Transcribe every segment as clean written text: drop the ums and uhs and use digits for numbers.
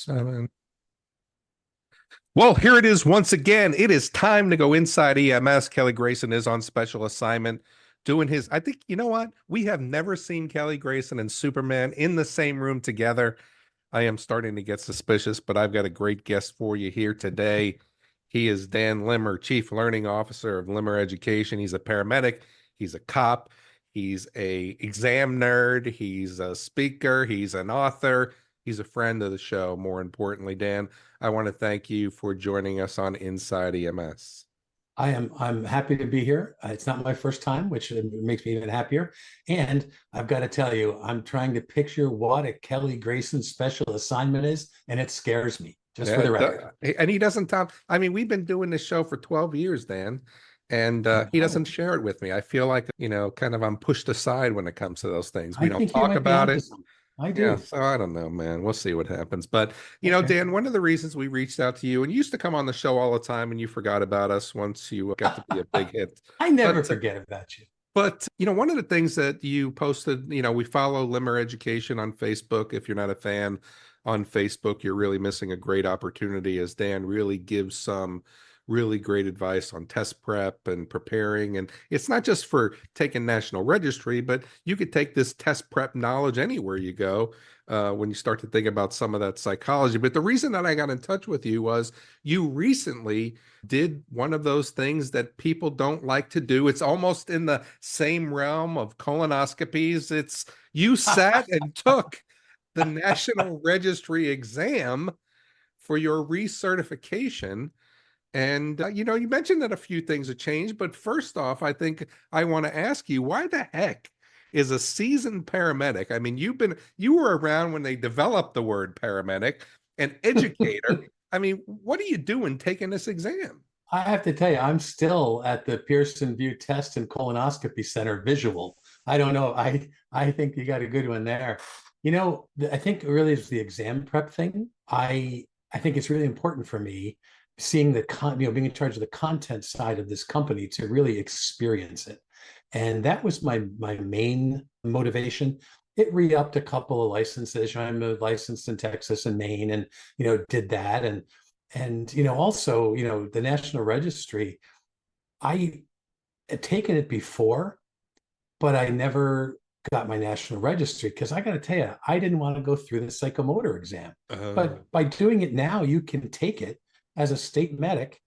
7. Well, here it is once again. It is time to go inside EMS. Kelly Grayson is on special assignment doing his. I think, you know what? We have never seen Kelly Grayson and Superman in the same room together. I am starting to get suspicious, but I've got a great guest for you here today. He is Dan Limmer, Chief Learning Officer of Limmer Education. He's a paramedic. He's a cop. He's a exam nerd. He's a speaker. He's an author. He's a friend of the show. More importantly, Dan, I want to thank you for joining us on Inside EMS. I'm happy to be here. It's not my first time, which makes me even happier. And I've got to tell you, I'm trying to picture what a Kelly Grayson special assignment is, and it scares me, just for the record. And he doesn't tell. I mean, we've been doing this show for 12 years, Dan, and he doesn't share it with me. I feel like, kind of I'm pushed aside when it comes to those things. We don't talk about it. I do. Yeah, so I don't know, man. We'll see what happens. But, Dan, one of the reasons we reached out to you, and you used to come on the show all the time, and you forgot about us once you got to be a big hit. I never forget about you. But, one of the things that you posted, we follow Limmer Education on Facebook. If you're not a fan on Facebook, you're really missing a great opportunity, as Dan really gives some really great advice on test prep and preparing. And it's not just for taking national registry, but you could take this test prep knowledge anywhere you go when you start to think about some of that psychology. But the reason that I got in touch with you was you recently did one of those things that people don't like to do. It's almost in the same realm of colonoscopies. It's you sat and took the national registry exam for your recertification. And, you mentioned that a few things have changed, but first off, I think I want to ask you, why the heck is a seasoned paramedic? I mean, you were around when they developed the word paramedic and educator. I mean, what are you doing taking this exam? I have to tell you, I'm still at the Pearson View Test and Colonoscopy Center visual. I don't know. I think you got a good one there. I think really it's the exam prep thing. I think it's really important for me seeing being in charge of the content side of this company to really experience it. And that was my main motivation. It re-upped a couple of licenses. I'm licensed in Texas and Maine, and, did that. And also, the National Registry, I had taken it before, but I never got my National Registry because I got to tell you, I didn't want to go through the psychomotor exam. But by doing it now, you can take it as a state medic,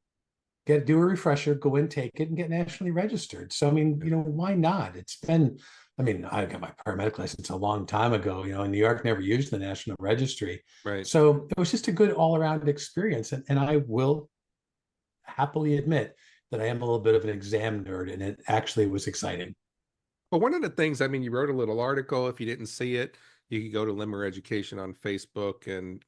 do a refresher, go in, take it, and get nationally registered. So, I mean, why not? I got my paramedic license a long time ago. In New York, never used the National Registry. Right. So it was just a good all-around experience. And I will happily admit that I am a little bit of an exam nerd, and it actually was exciting. But one of the things, you wrote a little article. If you didn't see it, you can go to Limmer Education on Facebook, and,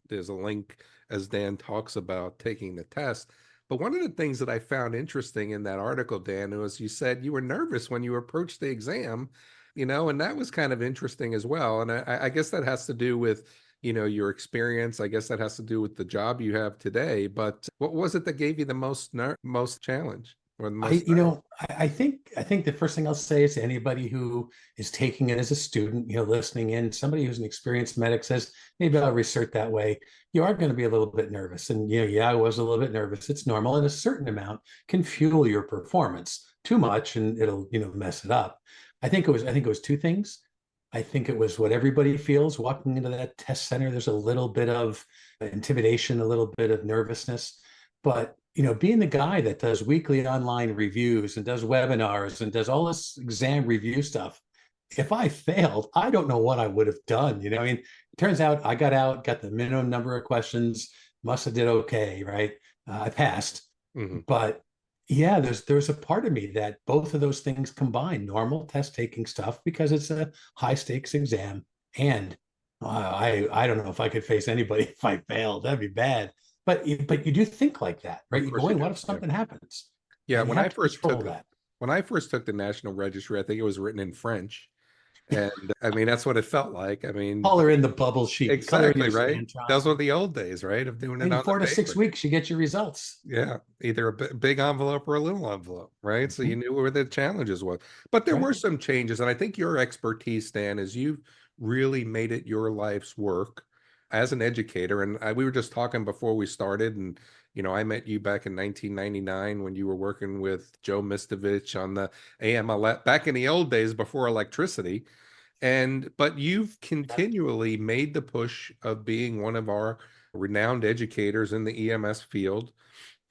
there's a link as Dan talks about taking the test. But one of the things that I found interesting in that article, Dan, was you said you were nervous when you approached the exam, and that was kind of interesting as well. And I guess that has to do with, your experience. I guess that has to do with the job you have today. But what was it that gave you the most challenge? I think the first thing I'll say is to anybody who is taking it as a student, listening in, somebody who's an experienced medic says, maybe I'll research that way. You are going to be a little bit nervous. And I was a little bit nervous. It's normal. And a certain amount can fuel your performance. Too much and it'll, mess it up. I think it was two things. I think it was what everybody feels walking into that test center. There's a little bit of intimidation, a little bit of nervousness, but being the guy that does weekly online reviews and does webinars and does all this exam review stuff, if I failed, I don't know what I would have done. It turns out I got the minimum number of questions, must have did okay, right? I passed. Mm-hmm. But yeah, there's a part of me that both of those things combine, normal test taking stuff because it's a high stakes exam. And I don't know if I could face anybody if I failed. That'd be bad. But you do think like that, right? You go in, what if something happens? Yeah, when I first took the National Registry, I think it was written in French. And that's what it felt like. Color in the bubble sheet. Exactly, right? Those were the old days, right? Of doing it in 4 to 6 weeks, you get your results. Yeah, either a big envelope or a little envelope, right? So you knew where the challenges was. But there were some changes, and I think your expertise, Dan, is you've really made it your life's work as an educator, and we were just talking before we started, and I met you back in 1999 when you were working with Joe Mistovich on the AML back in the old days before electricity. But you've continually made the push of being one of our renowned educators in the EMS field.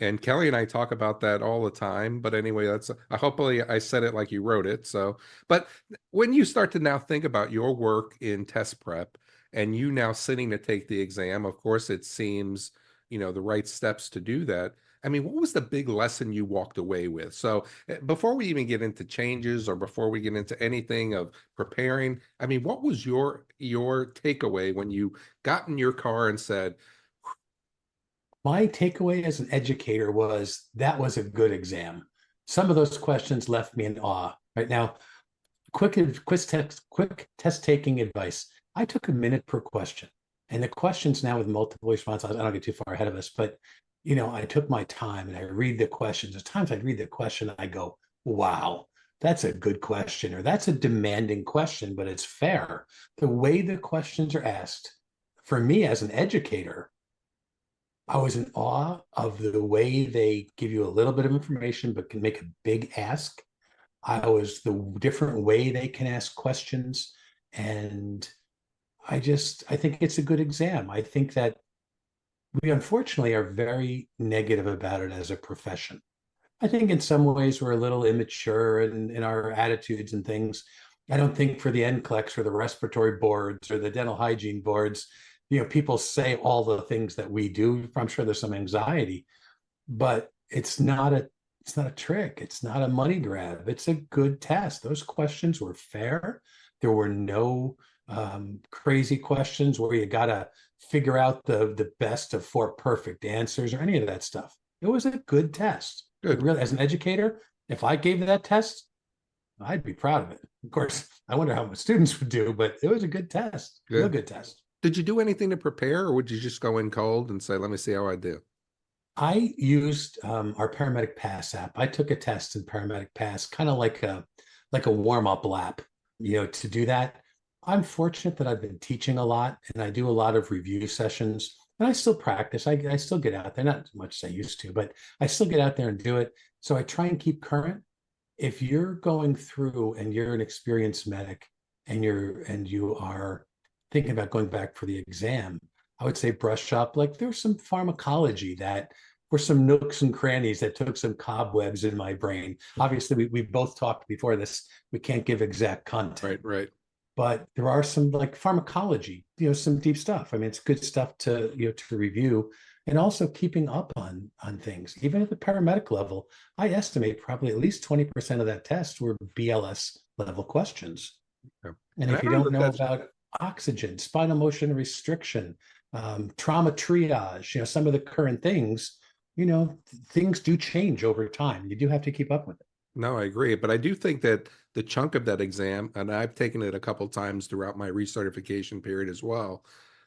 And Kelly and I talk about that all the time. But anyway, hopefully I said it like you wrote it. So, but when you start to now think about your work in test prep and you now sitting to take the exam, of course, it seems, the right steps to do that. I mean, what was the big lesson you walked away with? So before we even get into changes or before we get into anything of preparing, I mean, what was your takeaway when you got in your car and said, My takeaway as an educator was that was a good exam. Some of those questions left me in awe. Right now, quick test taking advice. I took a minute per question, and the questions now with multiple responses. I don't get too far ahead of us, but I took my time and I read the questions. There's times I read the question and I go, "Wow, that's a good question," or "That's a demanding question, but it's fair." The way the questions are asked, for me as an educator, I was in awe of the way they give you a little bit of information, but can make a big ask. I was the different way they can ask questions. And I think it's a good exam. I think that we unfortunately are very negative about it as a profession. I think in some ways we're a little immature in our attitudes and things. I don't think for the NCLEX or the respiratory boards or the dental hygiene boards, people say all the things that we do. I'm sure there's some anxiety, but it's not a trick. It's not a money grab. It's a good test. Those questions were fair. There were no crazy questions where you got to figure out the best of four perfect answers or any of that stuff. It was a good test. good? Really, as an educator, if I gave that test, I'd be proud of it. Of course, I wonder how my students would do, but it was a good test, real Good. good test. Did you do anything to prepare, or would you just go in cold and say, let me see how I do? I used our paramedic pass app. I took a test in paramedic pass, kind of like a warm-up lap, to do that. I'm fortunate that I've been teaching a lot and I do a lot of review sessions, and I still practice. I still get out there, not as much as I used to, but I still get out there and do it. So I try and keep current. If you're going through and you're an experienced medic and you are thinking about going back for the exam, I would say brush up. Like there's some pharmacology that were some nooks and crannies that took some cobwebs in my brain. Obviously, we both talked before this. We can't give exact content, Right, right. but there are some like pharmacology, some deep stuff. I mean, it's good stuff to review, and also keeping up on things. Even at the paramedic level, I estimate probably at least 20% of that test were BLS level questions. Yeah. And And if I you don't know don't if know that's about oxygen, spinal motion restriction, trauma triage, some of the current things, things do change over time. You do have to keep up with it. No, I agree. But I do think that the chunk of that exam, and I've taken it a couple times throughout my recertification period as well,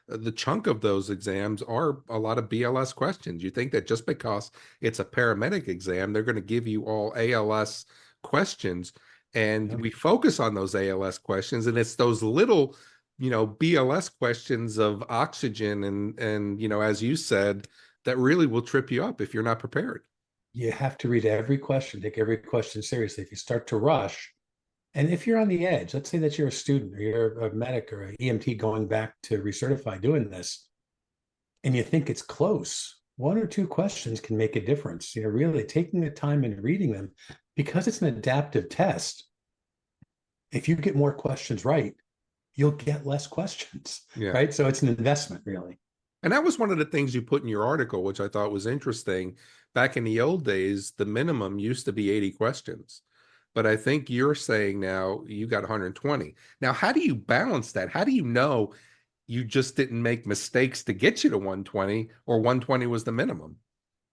the chunk of those exams are a lot of BLS questions. You think that just because it's a paramedic exam, they're going to give you all ALS questions. And Yeah. we focus on those ALS questions, and it's those little, BLS questions of oxygen and as you said, that really will trip you up if you're not prepared. You have to read every question, take every question seriously. If you start to rush, and if you're on the edge, let's say that you're a student or you're a medic or an EMT going back to recertify doing this, and you think it's close, one or two questions can make a difference. Really taking the time and reading them, because it's an adaptive test. If you get more questions right, you'll get less questions, Yeah. right? So it's an investment, really. And that was one of the things you put in your article, which I thought was interesting. Back in the old days, the minimum used to be 80 questions. But I think you're saying now you got 120. Now, how do you balance that? How do you know you just didn't make mistakes to get you to 120 or 120 was the minimum?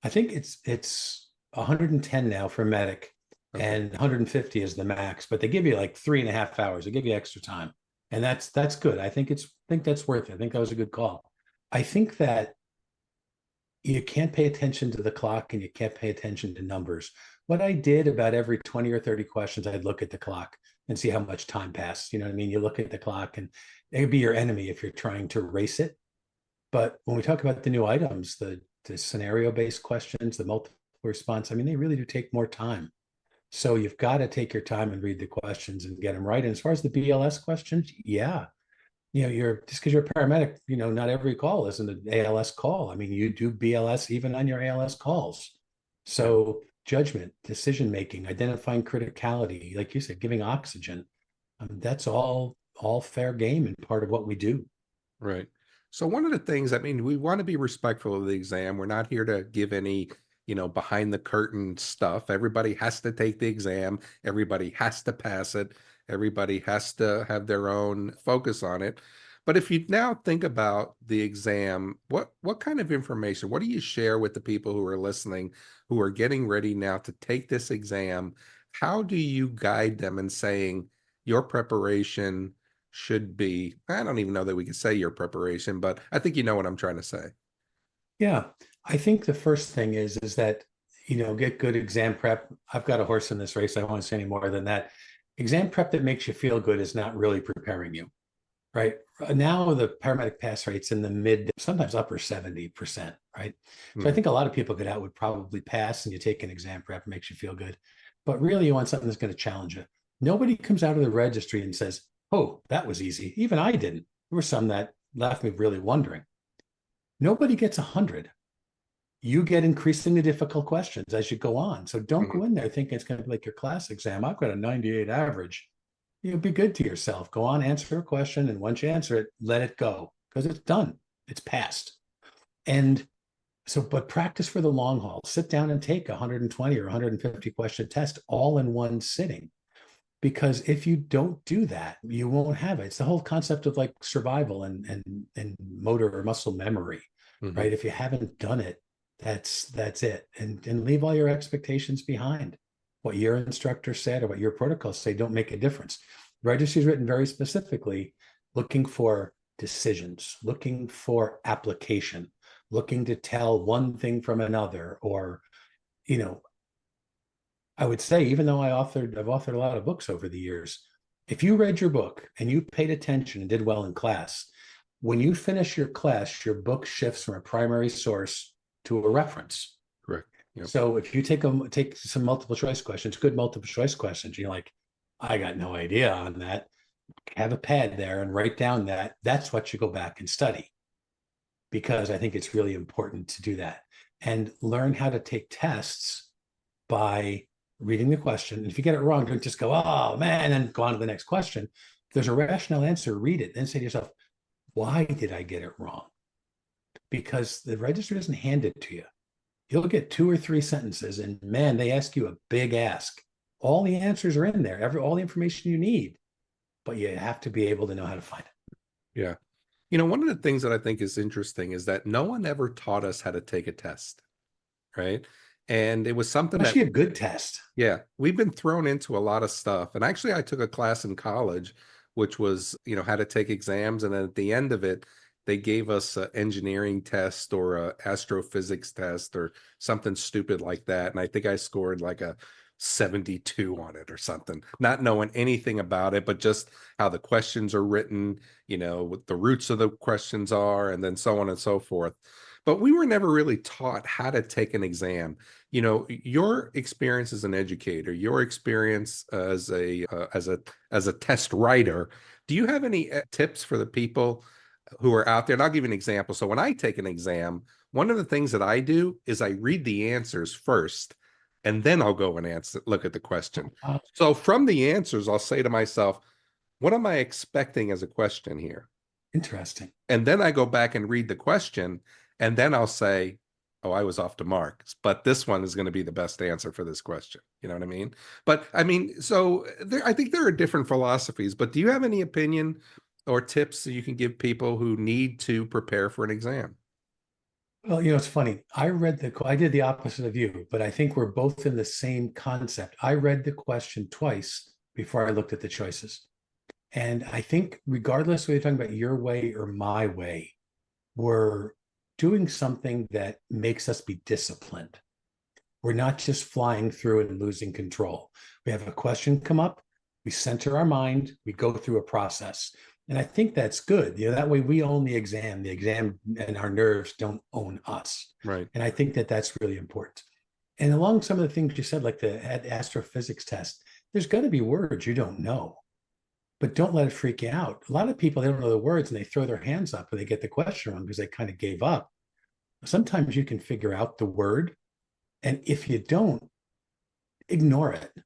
I think it's 110 now for medic, Okay. and 150 is the max, but they give you like 3.5 hours. They give you extra time. And that's good. I think that's worth it. I think that was a good call. I think that you can't pay attention to the clock and you can't pay attention to numbers. What I did about every 20 or 30 questions, I'd look at the clock and see how much time passed. You know what I mean? You look at the clock and it would be your enemy if you're trying to race it. But when we talk about the new items, the scenario-based questions, the multiple response, I mean, they really do take more time. So you've got to take your time and read the questions and get them right. And as far as the BLS questions, yeah, you're just because you're a paramedic, not every call isn't an ALS call. I mean, you do BLS even on your ALS calls. Yeah. So judgment, decision making, identifying criticality, like you said, giving oxygen, that's all fair game and part of what we do. Right. So one of the things, I mean, we want to be respectful of the exam. We're not here to give any, behind the curtain stuff. Everybody has to take the exam. Everybody has to pass it. Everybody has to have their own focus on it. But if you now think about the exam, what kind of information, what do you share with the people who are listening, who are getting ready now to take this exam? How do you guide them in saying your preparation should be, I don't even know that we can say your preparation, but I think you know what I'm trying to say. Yeah, I think the first thing is that, get good exam prep. I've got a horse in this race. I don't want to say any more than that. Exam prep that makes you feel good is not really preparing you, right? Now the paramedic pass rate's in the mid, sometimes upper 70%, right? So I Mhm. think a lot of people get out would probably pass, and you take an exam prep, makes you feel good. But really you want something that's going to challenge you. Nobody comes out of the registry and says, oh, that was easy. Even I didn't. There were some that left me really wondering. Nobody gets 100. You get increasingly difficult questions as you go on. So don't Mhm. go in there thinking it's going to be like your class exam. I've got a 98 average. Be good to yourself. Go on, answer a question. And once you answer it, let it go because it's done. It's passed. And so, but practice for the long haul. Sit down and take a 120 or 150 question test all in one sitting. Because if you don't do that, you won't have it. It's the whole concept of like survival and motor or muscle memory, Mhm. right? If you haven't done it, that's it. And leave all your expectations behind. What your instructor said or what your protocols say don't make a difference. Registry is written very specifically, looking for decisions, looking for application, looking to tell one thing from another, or you know, I would say, even though I've authored a lot of books over the years, if you read your book and you paid attention and did well in class, when you finish your class, your book shifts from a primary source to a reference. Correct. Yep. So if you take some multiple choice questions, good multiple choice questions, you're like, I got no idea on that. Have a pad there and write down that. That's what you go back and study, because I think it's really important to do that and learn how to take tests by reading the question. And if you get it wrong, don't just go, oh man, and then go on to the next question. If there's a rational answer, read it. Then say to yourself, why did I get it wrong? Because the register doesn't hand it to you. You'll get 2 or 3 sentences, and man, they ask you a big ask. All the answers are in there, all the information you need, but you have to be able to know how to find it. Yeah. One of the things that I think is interesting is that no one ever taught us how to take a test, right? And it was something that, Especially a good test. yeah, we've been thrown into a lot of stuff. And actually, I took a class in college, which was, how to take exams. And then at the end of it, they gave us an engineering test or a astrophysics test or something stupid like that. And I think I scored like a 72 on it or something, not knowing anything about it, but just how the questions are written, what the roots of the questions are, and then so on and so forth. But we were never really taught how to take an exam. Your experience as an educator, your experience as a test writer, do you have any tips for the people who are out there? And I'll give you an example. So when I take an exam, one of the things that I do is I read the answers first, and then I'll go and look at the question. So from the answers, I'll say to myself, what am I expecting as a question here? Interesting. And then I go back and read the question, and then I'll say, oh, I was off the mark, but this one is going to be the best answer for this question. You know what I mean? But I mean, so I think there are different philosophies, but do you have any opinion or tips that you can give people who need to prepare for an exam? Well, it's funny. I did the opposite of you, but I think we're both in the same concept. I read the question twice before I looked at the choices. And I think, regardless whether you're talking about your way or my way, we're doing something that makes us be disciplined. We're not just flying through and losing control. We have a question come up, we center our mind, we go through a process. And I think that's good. That way we own the exam and our nerves don't own us. Right. And I think that that's really important. And along some of the things you said, like the astrophysics test, there's going to be words you don't know, but don't let it freak you out. A lot of people, they don't know the words and they throw their hands up when they get the question wrong because they kind of gave up. Sometimes you can figure out the word. And if you don't, ignore it, Yeah.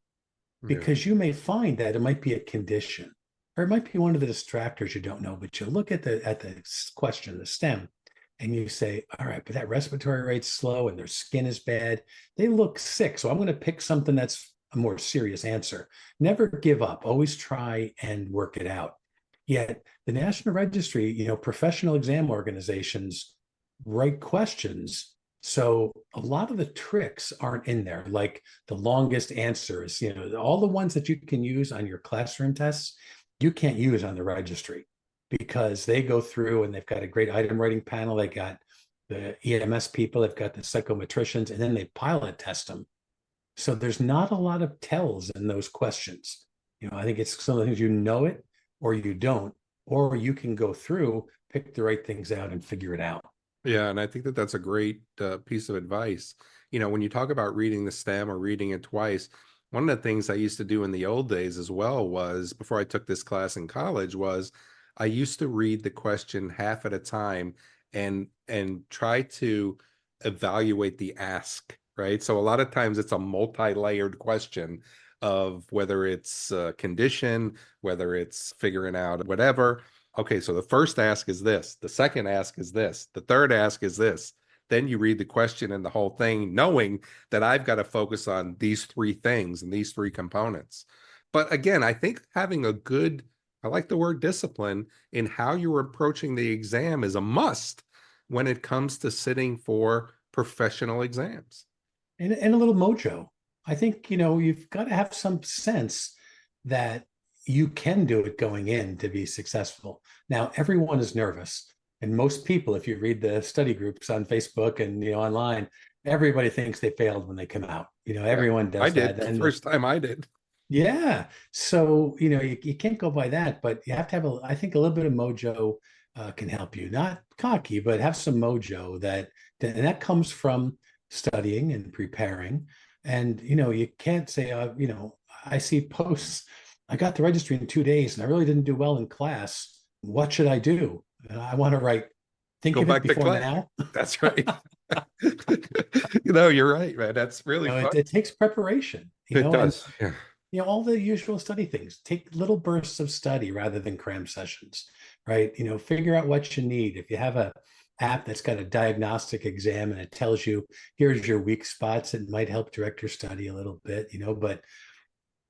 because you may find that it might be a condition or it might be one of the distractors you don't know. But you look at the question, the stem, and you say, all right, but that respiratory rate's slow and their skin is bad. They look sick. So I'm going to pick something that's a more serious answer. Never give up. Always try and work it out. Yet the National Registry, professional exam organizations write questions. So a lot of the tricks aren't in there, like the longest answers, all the ones that you can use on your classroom tests, you can't use on the registry because they go through and they've got a great item writing panel. They got the EMS people, they've got the psychometricians, and then they pilot test them. So there's not a lot of tells in those questions. I think it's some of the things it or you don't, or you can go through, pick the right things out and figure it out. Yeah, and I think that that's a great piece of advice. When you talk about reading the stem or reading it twice, one of the things I used to do in the old days as well was, before I took this class in college, was I used to read the question half at a time and try to evaluate the ask, right? So a lot of times it's a multi-layered question of whether it's condition, whether it's figuring out whatever. Okay, so the first ask is this, the second ask is this, the third ask is this. Then you read the question and the whole thing, knowing that I've got to focus on these three things and these three components. But again, I think having a good, I like the word discipline in how you're approaching the exam is a must when it comes to sitting for professional exams. And a little mojo. I think, you've got to have some sense that you can do it going in to be successful. Now, everyone is nervous. And most people, if you read the study groups on Facebook and online, everybody thinks they failed when they come out. Yeah, Everyone I does did that. the And first time I did. yeah. So, you can't go by that, but you have to have I think a little bit of mojo can help you. Not cocky, but have some mojo and that comes from studying and preparing. And, you can't say, I see posts. I got the registry in 2 days and I really didn't do well in class. What should I do? And I want to write, think Go of it back to before class. now. That's right. You're right, man. That's really fun. It takes preparation, It and does. Yeah. all the usual study things. Take little bursts of study rather than cram sessions, right? Figure out what you need. If you have a app that's got a diagnostic exam and it tells you here's your weak spots, it might help direct your study a little bit, but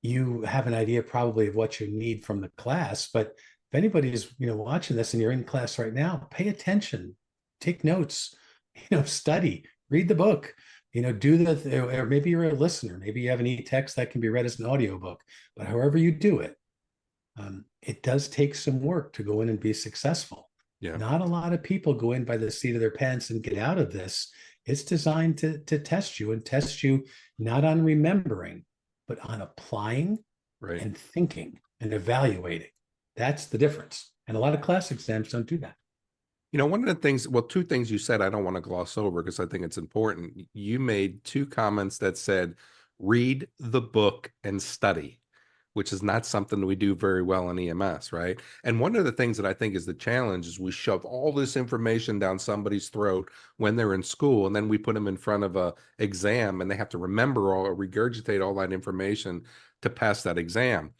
you have an idea probably of what you need from the class. But if anybody's, watching this and you're in class right now, pay attention, take notes, study, read the book, do or maybe you're a listener, maybe you have an e-text that can be read as an audiobook, but however you do it, it does take some work to go in and be successful. Yeah. Not a lot of people go in by the seat of their pants and get out of this. It's designed to test you and test you not on remembering, but on applying Right. and thinking and evaluating. That's the difference. And a lot of class exams don't do that. One of the things, well, two things you said I don't want to gloss over because I think it's important. You made two comments that said, read the book and study, which is not something we do very well in EMS, right? And one of the things that I think is the challenge is we shove all this information down somebody's throat when they're in school, and then we put them in front of a exam and they have to remember or regurgitate all that information to pass that exam.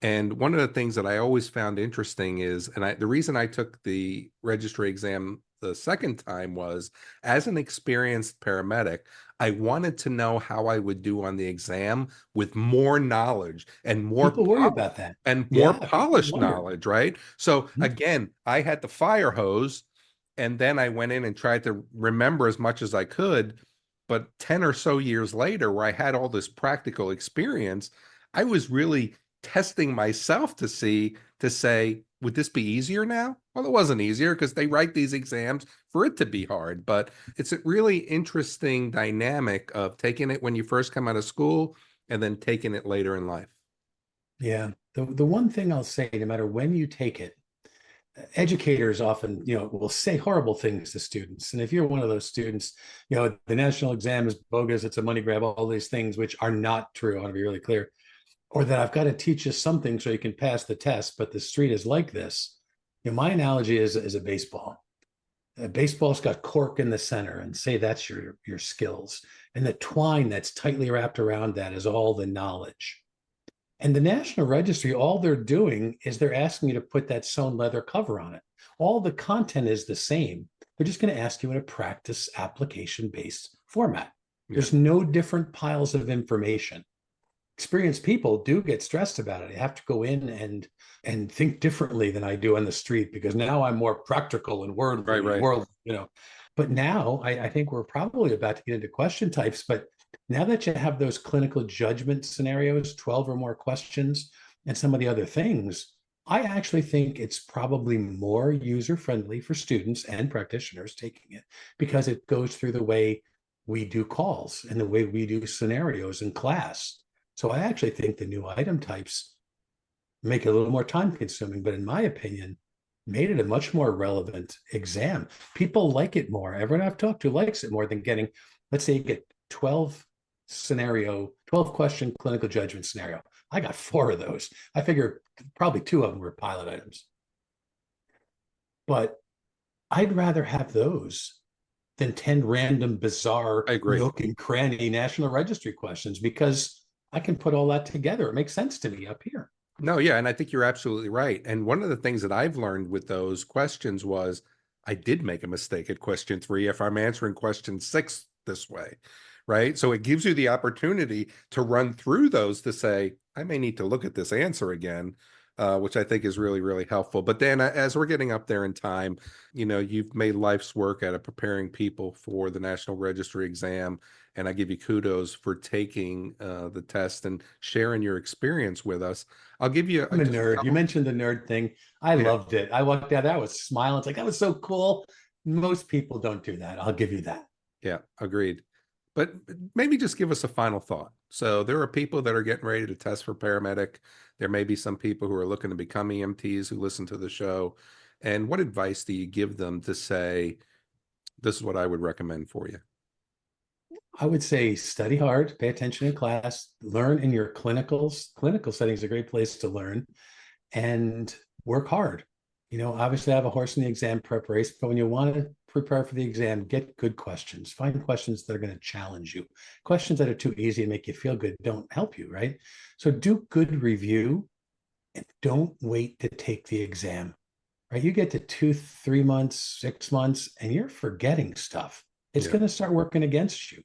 And one of the things that I always found interesting is, the reason I took the registry exam the second time was, as an experienced paramedic, I wanted to know how I would do on the exam with more knowledge and more People worry about that. more Yeah, people polished wonder. knowledge, right? So Mhm. again, I had the fire hose, and then I went in and tried to remember as much as I could. But 10 or so years later, where I had all this practical experience, I was really testing myself to say, would this be easier now? Well, it wasn't easier because they write these exams for it to be hard, but it's a really interesting dynamic of taking it when you first come out of school and then taking it later in life. Yeah. The one thing I'll say, no matter when you take it, educators often, will say horrible things to students. And if you're one of those students, the national exam is bogus, it's a money grab, all these things, which are not true. I want to be really clear. Or that I've got to teach you something so you can pass the test, but the street is like this. My analogy is a baseball. A baseball's got cork in the center, and say that's your skills. And the twine that's tightly wrapped around that is all the knowledge. And the National Registry, all they're doing is they're asking you to put that sewn leather cover on it. All the content is the same. They're just going to ask you in a practice application-based format. Yeah. There's no different piles of information. Experienced people do get stressed about it. I have to go in and think differently than I do on the street, because now I'm more practical and worldly, But now I think we're probably about to get into question types, but now that you have those clinical judgment scenarios, 12 or more questions, and some of the other things, I actually think it's probably more user-friendly for students and practitioners taking it, because it goes through the way we do calls and the way we do scenarios in class. So I actually think the new item types make it a little more time-consuming, but in my opinion, made it a much more relevant exam. People like it more. Everyone I've talked to likes it more than getting, let's say you get 12 question clinical judgment scenario. I got 4 of those. I figure probably 2 of them were pilot items. But I'd rather have those than 10 random, bizarre, nook and cranny National Registry questions, because I can put all that together. It makes sense to me up here. No, yeah, and I think you're absolutely right. And one of the things that I've learned with those questions was I did make a mistake at question 3 if I'm answering question 6 this way, right? So it gives you the opportunity to run through those to say, I may need to look at this answer again, which I think is really, really helpful. But Dan, as we're getting up there in time, you've made life's work out of preparing people for the National Registry exam. And I give you kudos for taking the test and sharing your experience with us. I'll give you I'm a nerd. You mentioned the nerd thing. I loved it. I walked out, I was smiling. It's like, that was so cool. Most people don't do that. I'll give you that. Yeah, agreed. But maybe just give us a final thought. So there are people that are getting ready to test for paramedic. There may be some people who are looking to become EMTs who listen to the show. And what advice do you give them to say, this is what I would recommend for you? I would say study hard, pay attention in class, learn in your clinicals. Clinical setting is a great place to learn, and work hard. Obviously I have a horse in the exam preparation, but when you want to prepare for the exam, get good questions. Find questions that are going to challenge you. Questions that are too easy and make you feel good don't help you, right? So do good review and don't wait to take the exam, right? You get to 2, 3 months, 6 months, and you're forgetting stuff. It's going to start working against you.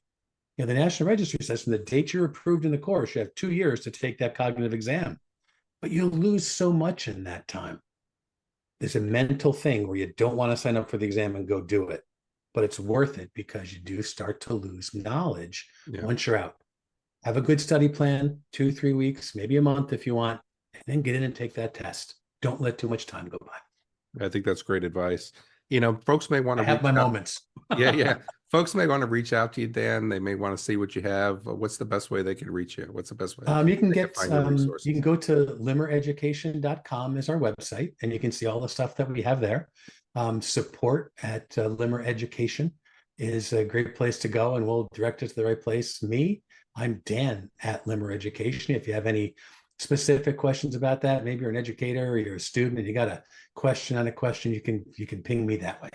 The National Registry says from the date you're approved in the course, you have 2 years to take that cognitive exam, but you'll lose so much in that time. There's a mental thing where you don't want to sign up for the exam and go do it, but it's worth it because you do start to lose knowledge once you're out. Have a good study plan, 2, 3 weeks, maybe a month if you want, and then get in and take that test. Don't let too much time go by. I think that's great advice. Folks may want to have my moments. Yeah. Folks may want to reach out to you, Dan. They may want to see what you have. What's the best way they can reach you? What's the best way? You can you can go to limmereducation.com is our website, and you can see all the stuff that we have there. Support at Limmer Education is a great place to go, and we'll direct it to the right place. I'm Dan at Limmer Education. If you have any specific questions about that, maybe you're an educator or you're a student and you got a question on a question, you can ping me that way.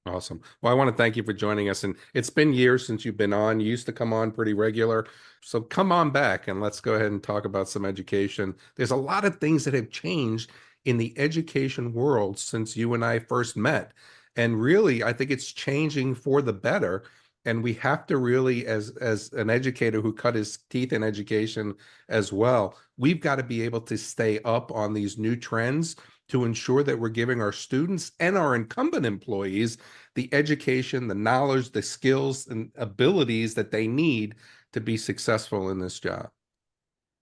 Awesome. Well, I want to thank you for joining us. And it's been years since you've been on. You used to come on pretty regular. So come on back and let's go ahead and talk about some education. There's a lot of things that have changed in the education world since you and I first met. And really, I think it's changing for the better. And we have to really, as an educator who cut his teeth in education as well, we've got to be able to stay up on these new trends to ensure that we're giving our students and our incumbent employees the education, the knowledge, the skills and abilities that they need to be successful in this job.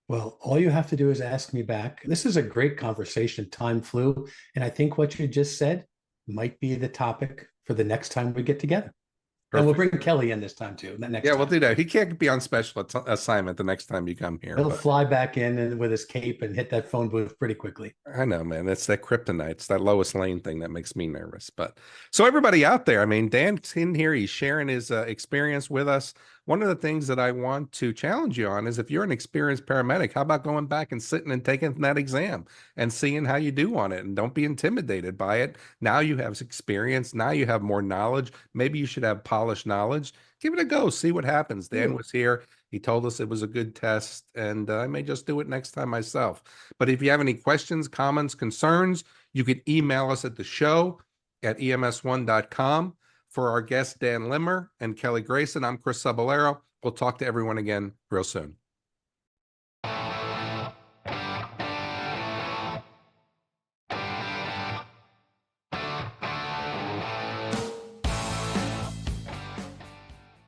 Well, all you have to do is ask me back. This is a great conversation. Time flew. And I think what you just said might be the topic for the next time we get together. And we'll Perfect. bring Kelly in this time too. Next Yeah, we'll time. do that. He can't be on special assignment the next time you come here. He'll But fly back in and with his cape and hit that phone booth pretty quickly. I know, man. It's that kryptonite. It's that Lois Lane thing that makes me nervous. But so everybody out there, I mean, Dan's in here. He's sharing his experience with us. One of the things that I want to challenge you on is if you're an experienced paramedic, how about going back and sitting and taking that exam and seeing how you do on it? And don't be intimidated by it. Now you have experience. Now you have more knowledge. Maybe you should have polished knowledge. Give it a go. See what happens. Dan was here. He told us it was a good test, and I may just do it next time myself. But if you have any questions, comments, concerns, you can email us at the show at ems1.com. For our guests, Dan Limmer and Kelly Grayson, I'm Chris Cebollero. We'll talk to everyone again real soon.